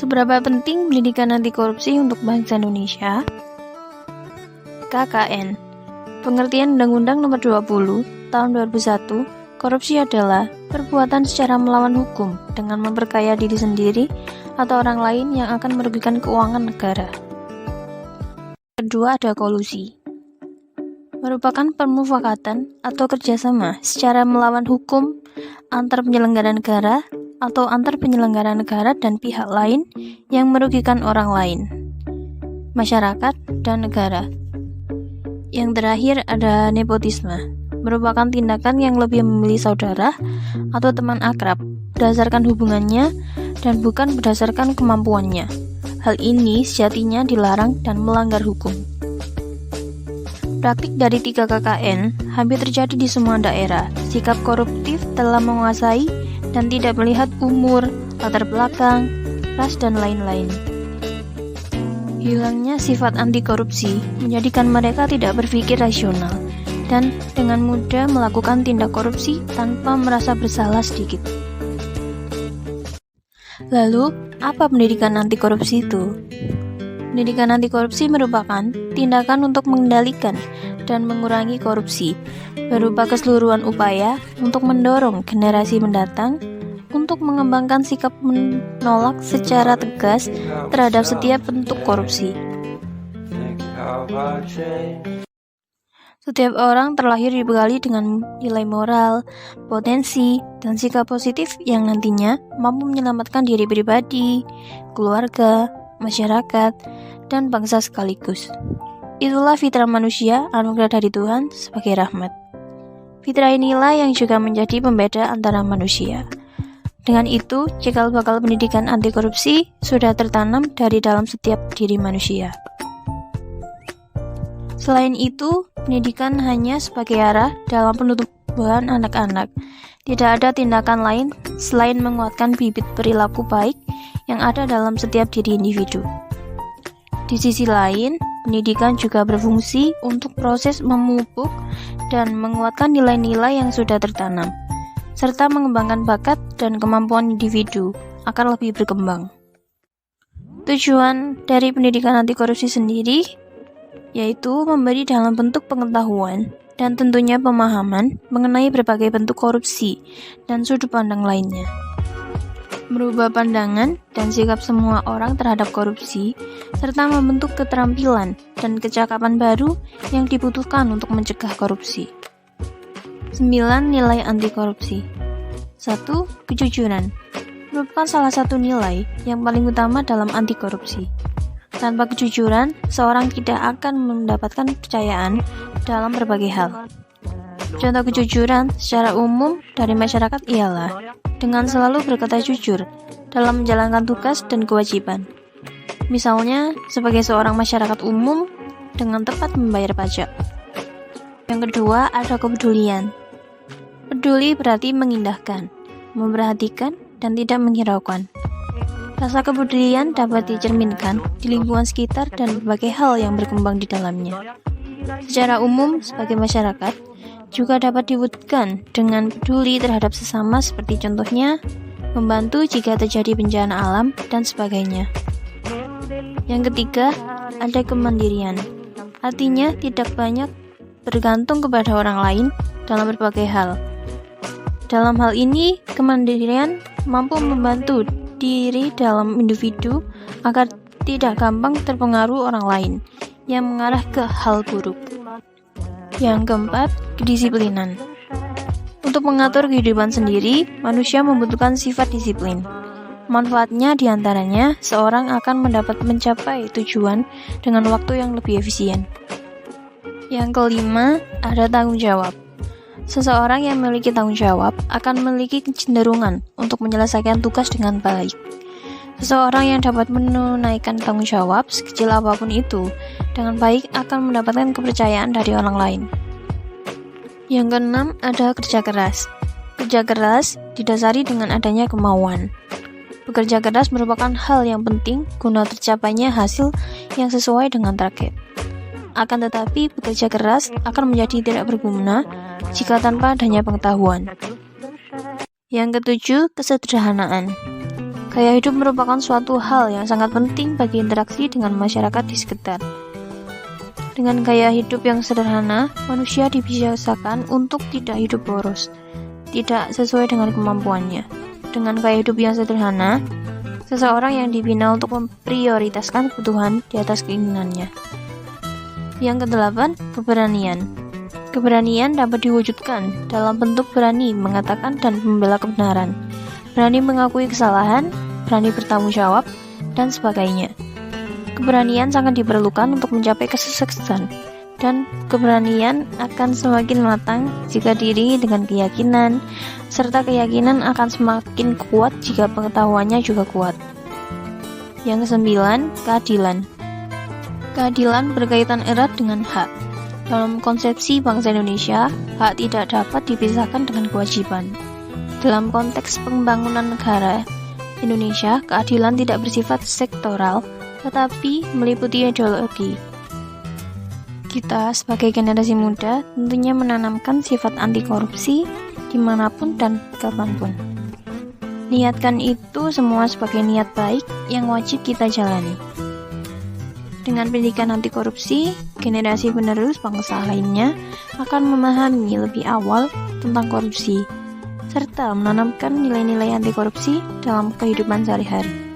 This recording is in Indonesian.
Seberapa penting pendidikan anti korupsi untuk bangsa Indonesia? KKN. Pengertian Undang-Undang Nomor 20 Tahun 2001, korupsi adalah perbuatan secara melawan hukum dengan memperkaya diri sendiri atau orang lain yang akan merugikan keuangan negara. Kedua, ada kolusi. Merupakan permufakatan atau kerjasama secara melawan hukum antar penyelenggara negara atau antar penyelenggara negara dan pihak lain yang merugikan orang lain, masyarakat, dan negara. Yang terakhir ada nepotisme, merupakan tindakan yang lebih memilih saudara atau teman akrab berdasarkan hubungannya dan bukan berdasarkan kemampuannya. Hal ini sejatinya dilarang dan melanggar hukum. Praktik dari 3 KKN hampir terjadi di semua daerah. Sikap koruptif telah menguasai dan tidak melihat umur, latar belakang, ras, dan lain-lain. Hilangnya sifat anti korupsi menjadikan mereka tidak berpikir rasional dan dengan mudah melakukan tindak korupsi tanpa merasa bersalah sedikit. Lalu, apa pendidikan anti korupsi itu? Pendidikan anti korupsi merupakan tindakan untuk mengendalikan dan mengurangi korupsi, berupa keseluruhan upaya untuk mendorong generasi mendatang untuk mengembangkan sikap menolak secara tegas terhadap setiap bentuk korupsi. Setiap orang terlahir dibekali dengan nilai moral, potensi, dan sikap positif yang nantinya mampu menyelamatkan diri pribadi, keluarga, masyarakat, dan bangsa sekaligus. Itulah fitrah manusia, anugerah dari Tuhan sebagai rahmat. Fitrah inilah yang juga menjadi pembeda antara manusia. Dengan itu, cikal bakal pendidikan anti korupsi sudah tertanam dari dalam setiap diri manusia. Selain itu, pendidikan hanya sebagai arah dalam penumbuhan anak-anak. Tidak ada tindakan lain selain menguatkan bibit perilaku baik yang ada dalam setiap diri individu. Di sisi lain, pendidikan juga berfungsi untuk proses memupuk dan menguatkan nilai-nilai yang sudah tertanam, serta mengembangkan bakat dan kemampuan individu agar lebih berkembang. Tujuan dari pendidikan anti korupsi sendiri yaitu memberi dalam bentuk pengetahuan dan tentunya pemahaman mengenai berbagai bentuk korupsi dan sudut pandang lainnya. Merubah pandangan dan sikap semua orang terhadap korupsi, serta membentuk keterampilan dan kecakapan baru yang dibutuhkan untuk mencegah korupsi. 9 nilai anti korupsi. 1. Kejujuran. Merupakan salah satu nilai yang paling utama dalam anti korupsi. Tanpa kejujuran, seorang tidak akan mendapatkan kepercayaan dalam berbagai hal. Contoh kejujuran secara umum dari masyarakat ialah dengan selalu berkata jujur dalam menjalankan tugas dan kewajiban. Misalnya, sebagai seorang masyarakat umum dengan tepat membayar pajak. Yang kedua, ada kepedulian. Peduli berarti mengindahkan, memperhatikan, dan tidak menghiraukan. Rasa kepedulian dapat dicerminkan di lingkungan sekitar dan berbagai hal yang berkembang di dalamnya. Secara umum, sebagai masyarakat, juga dapat diwujudkan dengan peduli terhadap sesama seperti contohnya, membantu jika terjadi bencana alam, dan sebagainya. Yang ketiga, ada kemandirian. Artinya, tidak banyak bergantung kepada orang lain dalam berbagai hal. Dalam hal ini, kemandirian mampu membantu diri dalam individu agar tidak gampang terpengaruh orang lain yang mengarah ke hal buruk. Yang keempat, kedisiplinan. Untuk mengatur kehidupan sendiri, manusia membutuhkan sifat disiplin. Manfaatnya diantaranya, seorang akan mendapat mencapai tujuan dengan waktu yang lebih efisien. Yang kelima, ada tanggung jawab. Seseorang yang memiliki tanggung jawab akan memiliki kecenderungan untuk menyelesaikan tugas dengan baik. Seseorang yang dapat menunaikan tanggung jawab sekecil apapun itu dengan baik akan mendapatkan kepercayaan dari orang lain. Yang keenam, ada kerja keras. Kerja keras didasari dengan adanya kemauan. Bekerja keras merupakan hal yang penting guna tercapainya hasil yang sesuai dengan target. Akan tetapi, bekerja keras akan menjadi tidak berguna jika tanpa adanya pengetahuan. Yang ketujuh, kesederhanaan. Gaya hidup merupakan suatu hal yang sangat penting bagi interaksi dengan masyarakat di sekitar. Dengan gaya hidup yang sederhana, manusia dibiasakan untuk tidak hidup boros, tidak sesuai dengan kemampuannya. Dengan gaya hidup yang sederhana, seseorang yang dibina untuk memprioritaskan kebutuhan di atas keinginannya. Yang kedelapan, keberanian. Keberanian dapat diwujudkan dalam bentuk berani mengatakan dan membela kebenaran, berani mengakui kesalahan, berani bertanggung jawab, dan sebagainya. Keberanian sangat diperlukan untuk mencapai kesuksesan, dan keberanian akan semakin matang jika diiringi dengan keyakinan, serta keyakinan akan semakin kuat jika pengetahuannya juga kuat. Yang kesembilan, keadilan. Keadilan berkaitan erat dengan hak. Dalam konsepsi bangsa Indonesia, hak tidak dapat dipisahkan dengan kewajiban. Dalam konteks pembangunan negara Indonesia, keadilan tidak bersifat sektoral, tetapi meliputi ideologi. Kita sebagai generasi muda tentunya menanamkan sifat anti korupsi dimanapun dan kapanpun. Niatkan itu semua sebagai niat baik yang wajib kita jalani. Dengan pendidikan anti korupsi, generasi penerus bangsa lainnya akan memahami lebih awal tentang korupsi, serta menanamkan nilai-nilai anti korupsi dalam kehidupan sehari-hari.